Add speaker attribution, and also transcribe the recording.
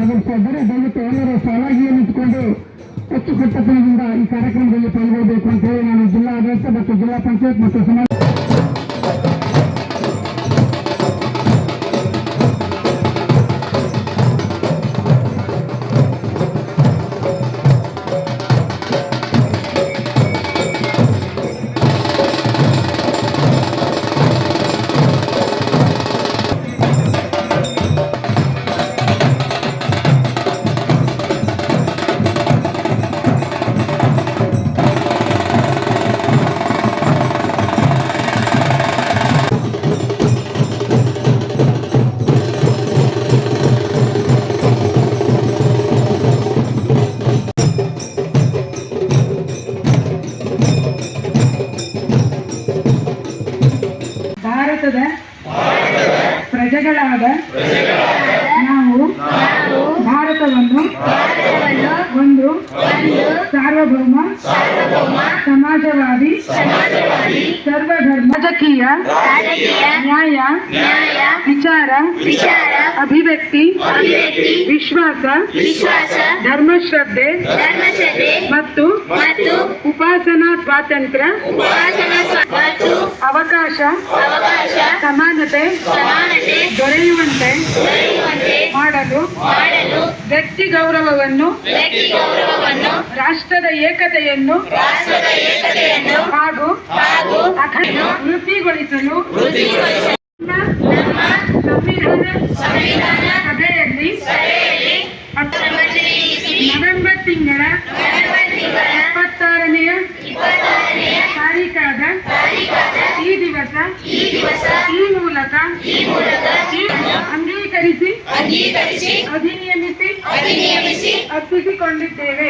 Speaker 1: ಆಗಮಿಸ್ತಾ ಇದ್ದಾರೆ. ದಯವಿಟ್ಟು ಎಲ್ಲರೂ ಸಾಲಾಗಿ ನಿಂತುಕೊಂಡು ಅಚ್ಚುಕಟ್ಟತನದಿಂದ ಈ ಕಾರ್ಯಕ್ರಮದಲ್ಲಿ ಪಾಲ್ಗೊಳ್ಳಬೇಕು ಅಂತ ಹೇಳಿ ನಾನು ಜಿಲ್ಲಾ ಆಡಳಿತ ಮತ್ತು ಜಿಲ್ಲಾ ಪಂಚಾಯತ್ ಮತ್ತು ಸಮಾಜ ಭಾರತದ ಪ್ರಜೆಗಳಾದ ನಾವು ಭಾರತವನ್ನು ಒಂದು ಸಾರ್ವಭೌಮ ಸಮಾಜವಾದಿ ಸರ್ವಧರ್ಮ ರಾಜಕೀಯ ನ್ಯಾಯ ವಿಚಾರ ಅಭಿವ್ಯಕ್ತಿ ವಿಶ್ವಾಸ ಧರ್ಮಶ್ರದ್ಧೆ ಮತ್ತು ಉಪಾಸನಾ ಸ್ವಾತಂತ್ರ್ಯ ಅವಕಾಶ ಸಮಾನತೆ ದೊರೆಯುವಂತೆ ಮಾಡಲು ವ್ಯಕ್ತಿ ಗೌರವವನ್ನು ರಾಷ್ಟ್ರದ ಏಕತೆಯನ್ನು ಹಾಗೂ ವೃದ್ಧಿಗೊಳಿಸಲು ಸಂವಿಧಾನ ಸಭೆಯಲ್ಲಿ ನವೆಂಬರ್ ತಿಂಗಳ 26ನೇ ತಾರೀಖಾದ ಈ ದಿವಸ ಈ ಮೂಲಕ ಅಂಗೀಕರಿಸಿ ಅಧಿನಿಯಮಿಸಿ ಅರ್ಪಿಸಿಕೊಂಡಿದ್ದೇವೆ.